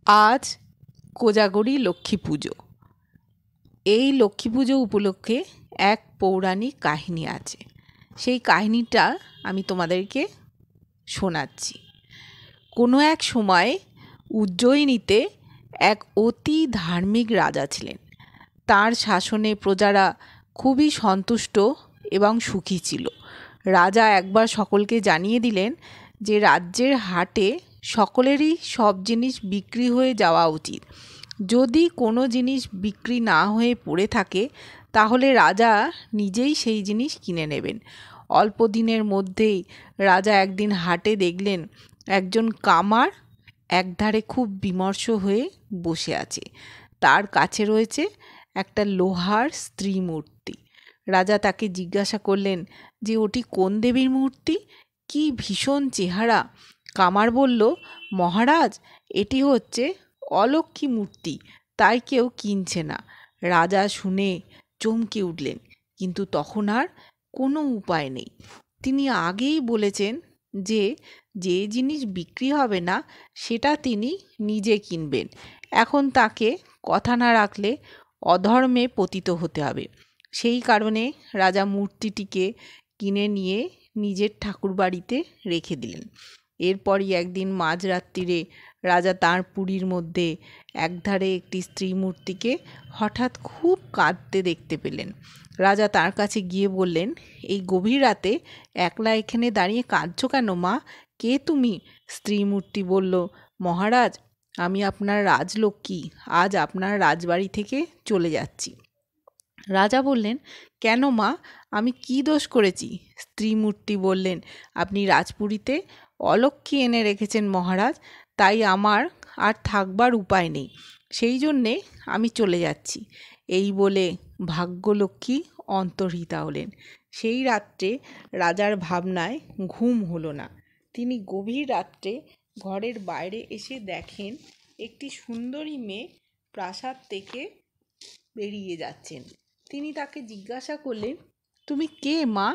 আজ কোজাগরী লক্ষ্মী পুজো। এই লক্ষ্মী পুজো উপলক্ষে এক পৌরাণিক কাহিনী আছে। সেই কাহিনীটা আমি তোমাদেরকে শোনাচ্ছি। কোনো এক সময় উজ্জয়িনীতে এক অতি ধার্মিক রাজা ছিলেন। তার শাসনে প্রজারা খুবই সন্তুষ্ট এবং সুখী ছিল। রাজা একবার সকলকে জানিয়ে দিলেন যে রাজ্যের হাটে সকলেরই সব জিনিস বিক্রি হয়ে যাওয়া উচিত। যদি কোনো জিনিস বিক্রি না হয়ে পড়ে থাকে তাহলে রাজা নিজেই সেই জিনিস কিনে নেবেন। অল্প দিনের মধ্যেই রাজা একদিন হাটে দেখলেন একজন কামার একধারে খুব বিমর্ষ হয়ে বসে আছে। তার কাছে রয়েছে একটা লোহার স্ত্রী মূর্তি। রাজা তাকে জিজ্ঞাসা করলেন যে ওটি কোন দেবীর মূর্তি, কি ভীষণ চেহারা। কামার বলল, মহারাজ, এটি হচ্ছে অলক্ষ্মী মূর্তি, তাই কেউ কিনছে না। রাজা শুনে চমকে উঠলেন, কিন্তু তখন আর কোনো উপায় নেই। তিনি আগেই বলেছেন যে যে জিনিস বিক্রি হবে না সেটা তিনি নিজে কিনবেন। এখন তাকে কথা না রাখলে অধর্মে পতিত হতে হবে। সেই কারণে রাজা মূর্তিটিকে কিনে নিয়ে নিজের ঠাকুরবাড়িতে রেখে দিলেন। এরপরই একদিন মাঝরাত্রিরে রাজা তাঁর পুরীর মধ্যে একধারে একটি স্ত্রী মূর্তিকে হঠাৎ খুব কাঁদতে দেখতে পেলেন। রাজা তার কাছে গিয়ে বললেন, এই গভীর রাতে একলা এখানে দাঁড়িয়ে কাঁদছো কেন মা? কে তুমি? স্ত্রী মূর্তি বলল, মহারাজ, আমি আপনার রাজলক্ষ্মী, আজ আপনার রাজবাড়ি থেকে চলে যাচ্ছি। রাজা বললেন, কেন মা, আমি কি দোষ করেছি? স্ত্রী মূর্তি বললেন, আপনি রাজপুরীতে অলক্ষ্মী এনে রেখেছেন মহারাজ, তাই আমার আর থাকবার উপায় নেই, সেই জন্যে আমি চলে যাচ্ছি। এই বলে ভাগ্যলক্ষ্মী অন্তর্হিতা হলেন। সেই রাত্রে রাজার ভাবনায় ঘুম হলো না। তিনি গভীর রাত্রে ঘরের বাইরে এসে দেখেন একটি সুন্দরী মেয়ে প্রাসাদ থেকে বেরিয়ে যাচ্ছেন। তিনি তাকে জিজ্ঞাসা করলেন, তুমি কে মা?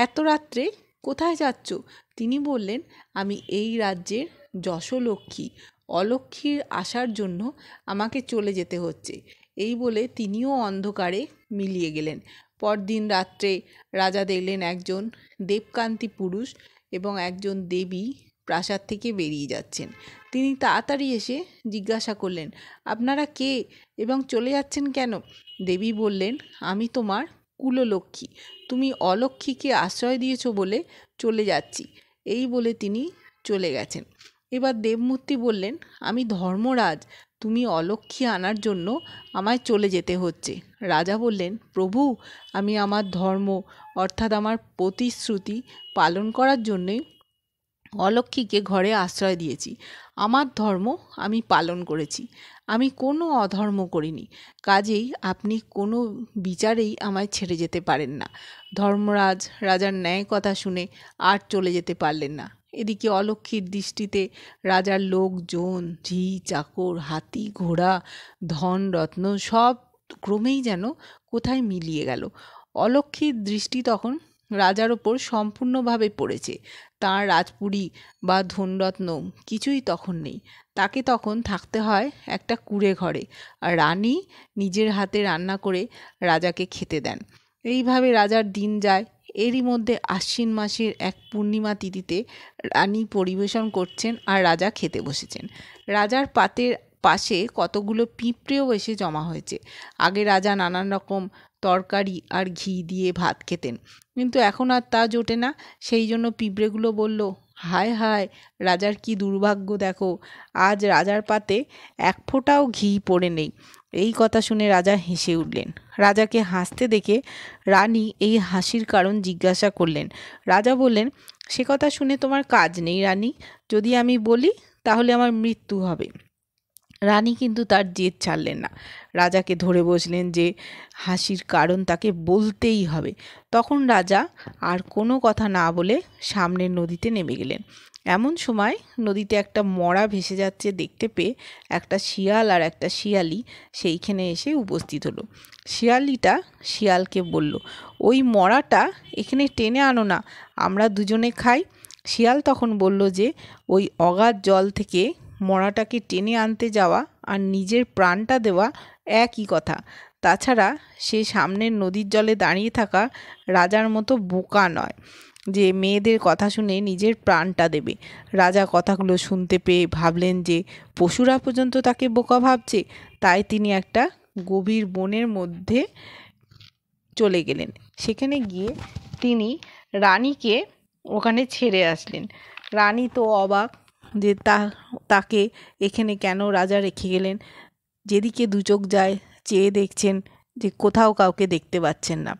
এত রাত্রে কোথায় যাচ্ছ? তিনি বললেন, আমি এই রাজ্যের যশোলক্ষ্মী, অলক্ষ্মীর আসার জন্য আমাকে চলে যেতে হচ্ছে। এই বলে তিনিও অন্ধকারে মিলিয়ে গেলেন। পরদিন রাত্রে রাজা দেখলেন একজন দেবকান্তি পুরুষ এবং একজন দেবী প্রাসাদ থেকে বেরিয়ে যাচ্ছেন। তিনি তাড়াতাড়ি এসে জিজ্ঞাসা করলেন, আপনারা কে এবং চলে যাচ্ছেন কেন? দেবী বললেন, আমি তোমার কুললক্ষ্মী, তুমি অলক্ষ্মীকে আশ্রয় দিয়েছ বলে চলে যাচ্ছি। এই বলে তিনি চলে গেছেন। এবার দেবমূর্তি বললেন, আমি ধর্মরাজ, তুমি অলক্ষ্মী আনার জন্য আমায় চলে যেতে হচ্ছে। রাজা বললেন, প্রভু, আমি আমার ধর্ম অর্থাৎ আমার প্রতিশ্রুতি পালন করার জন্যই অলক্ষ্মীকে ঘরে আশ্রয় দিয়েছি। আমার ধর্ম আমি পালন করেছি, আমি কোনো অধর্ম করিনি, কাজেই আপনি কোনো বিচারেই আমায় ছেড়ে যেতে পারেন না। ধর্মরাজ রাজার ন্যায় কথা শুনে আর চলে যেতে পারলেন না। এদিকে অলক্ষ্মীর দৃষ্টিতে রাজার লোকজন, ঝি চাকর, হাতি ঘোড়া, ধন রত্ন সব ক্রমেই যেন কোথায় মিলিয়ে গেল। অলক্ষ্মীর দৃষ্টি তখন রাজার ওপর সম্পূর্ণভাবে পড়েছে। তাঁর রাজপুরী বা ধনরত্ন কিছুই তখন নেই। তাকে তখন থাকতে হয় একটা কুঁড়ে ঘরে, আর রানী নিজের হাতে রান্না করে রাজাকে খেতে দেন। এইভাবে রাজার দিন যায়। এরই মধ্যে আশ্বিন মাসের এক পূর্ণিমা তিথিতে রানী পরিবেশন করছেন আর রাজা খেতে বসেছেন। রাজার পাতের পাশে কতগুলো পিঁপড়েও এসে জমা হয়েছে। আগে রাজা নানান রকম তরকারি আর ঘি দিয়ে ভাত খেতেন, কিন্তু এখন আর তা জোটে না। সেই জন্য পিঁপড়েগুলো বলল, হায় হায়, রাজার কি দুর্ভাগ্য দেখো, আজ রাজার পাতে এক ফোঁটাও ঘি পড়ে নেই। এই কথা শুনে রাজা হেসে উঠলেন। রাজাকে হাসতে দেখে রানী এই হাসির কারণ জিজ্ঞাসা করলেন। রাজা বললেন, সে কথা শুনে তোমার কাজ নেই রানী, যদি আমি বলি তাহলে আমার মৃত্যু হবে। রানী কিন্তু তার জেদ ছাড়লেন না। রাজাকে ধরে বসলেন যে হাসির কারণ তাকে বলতেই হবে। তখন রাজা আর কোনো কথা না বলে সামনের নদীতে নেমে গেলেন। এমন সময় নদীতে একটা মড়া ভেসে যাচ্ছে দেখতে পেয়ে একটা শিয়াল আর একটা শিয়ালি সেইখানে এসে উপস্থিত হলো। শিয়ালিটা শিয়ালকে বলল, ওই মড়াটা এখানে টেনে আনো না, আমরা দুজনে খাই। শিয়াল তখন বলল যে ওই অগাধ জল থেকে মরাটাকে টেনে আনতে যাওয়া আর নিজের প্রাণটা দেওয়া একই কথা। তাছাড়া সে সামনের নদীর জলে দাঁড়িয়ে থাকা রাজার মতো বোকা নয় যে মেয়েদের কথা শুনে নিজের প্রাণটা দেবে। রাজা কথাগুলো শুনতে পেয়ে ভাবলেন যে পশুরা পর্যন্ত তাকে বোকা ভাবছে, তাই তিনি একটা গভীর বনের মধ্যে চলে গেলেন। সেখানে গিয়ে তিনি রানীকে ওখানে ছেড়ে আসলেন। রানী তো অবাক যে তাকে এখানে কেন রাজা রেখে গেলেন। যেদিকে দু চোখ যায় চেয়ে দেখছেন যে কোথাও কাউকে দেখতে পাচ্ছেন না।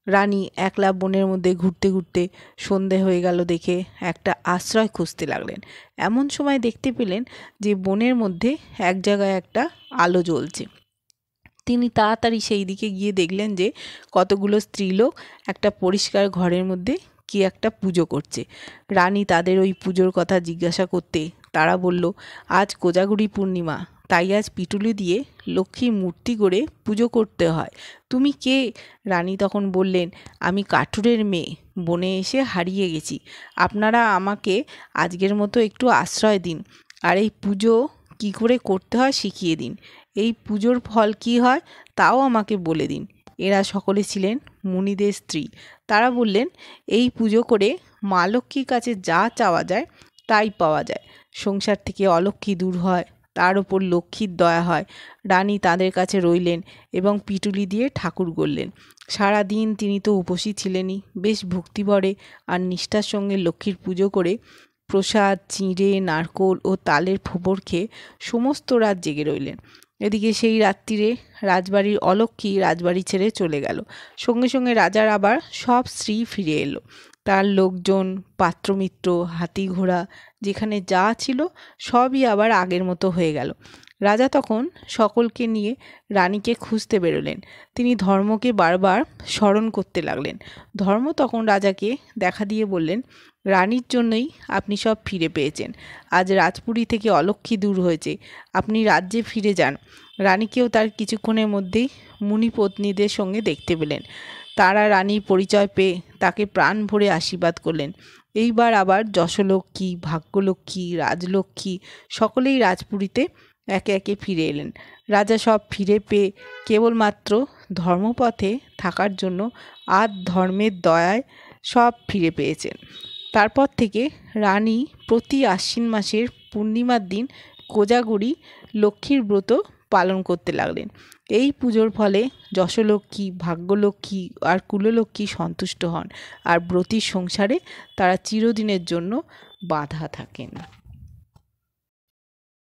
রানী একলা বনের মধ্যে ঘুরতে ঘুরতে সন্ধে হয়ে গেল দেখে একটা আশ্রয় খুঁজতে লাগলেন। এমন সময় দেখতে পেলেন যে বনের মধ্যে এক জায়গায় একটা আলো জ্বলছে। তিনি তাড়াতাড়ি সেই দিকে গিয়ে দেখলেন যে কতগুলো স্ত্রীলোক একটা পরিষ্কার ঘরের মধ্যে কি একটা পুজো করছে। রানী তাদের ওই পুজোর কথা জিজ্ঞাসা করতে তারা বলল, আজ কোজাগরী পূর্ণিমা, তাই আজ পিটুলি দিয়ে লক্ষ্মী মূর্তি করে পুজো করতে হয়। তুমি কে? রানী তখন বললেন, আমি কাঠুরের মেয়ে, বনে এসে হারিয়ে গেছি। আপনারা আমাকে আজকের মতো একটু আশ্রয় দিন, আর এই পুজো কি করে করতে হয় শিখিয়ে দিন। এই পুজোর ফল কি হয় তাও আমাকে বলে দিন। এরা সকলে ছিলেন মুনিদের স্ত্রী। তারা বললেন, এই পুজো করে মা লক্ষ্মীর কাছে যা চাওয়া যায় তাই পাওয়া যায়। সংসার থেকে অলক্ষ্মী দূর হয়, তার ওপর লক্ষ্মীর দয়া হয়। রানী তাদের কাছে রইলেন এবং পিটুলি দিয়ে ঠাকুর গড়লেন। সারাদিন তিনি তো উপসী ছিলেনই, বেশ ভক্তিভরে আর নিষ্ঠার সঙ্গে লক্ষ্মীর পুজো করে প্রসাদ, চিঁড়ে, নারকোল ও তালের ফোঁপড় খেয়ে সমস্ত রাত জেগে রইলেন। এদিকে সেই রাত্রিরে রাজবাড়ির অলক্ষ্মী রাজবাড়ি ছেড়ে চলে গেল। সঙ্গে সঙ্গে রাজার আবার সব স্ত্রী ফিরে এলো। তার লোকজন, পাত্রমিত্র, হাতি ঘোড়া যেখানে যা ছিল সবই আবার আগের মতো হয়ে গেল। রাজা তখন সকলকে নিয়ে রানীকে খুঁজতে বেরোলেন। তিনি ধর্মকে বারবার স্মরণ করতে লাগলেন। ধর্ম তখন রাজাকে দেখা দিয়ে বললেন, রানীর জন্যই আপনি সব ফিরে পেয়েছেন। আজ রাজপুরী থেকে অলক্ষ্মী দূর হয়েছে, আপনি রাজ্যে ফিরে যান। রানীকেও তার কিছুক্ষণের মধ্যেই মুনিপত্নীদের সঙ্গে দেখতে পেলেন। তারা রানীর পরিচয় পেয়ে তাকে প্রাণ ভরে আশীর্বাদ করলেন। এইবার আবার যশলক্ষ্মী, ভাগ্যলক্ষ্মী, রাজলক্ষ্মী সকলেই রাজপুরীতে একে একে ফিরে এলেন। রাজা সব ফিরে পেয়ে কেবলমাত্র ধর্মপথে থাকার জন্য আর ধর্মের দয়ায় সব ফিরে পেয়েছেন। তারপর থেকে রানী প্রতি আশ্বিন মাসের পূর্ণিমার দিন কোজাগরী লক্ষ্মীর ব্রত পালন করতে লাগলেন। এই পুজোর ফলে যশলক্ষ্মী, ভাগ্যলক্ষ্মী আর কুললক্ষ্মী সন্তুষ্ট হন, আর ব্রতীর সংসারে তারা চিরদিনের জন্য বাঁধা থাকেন।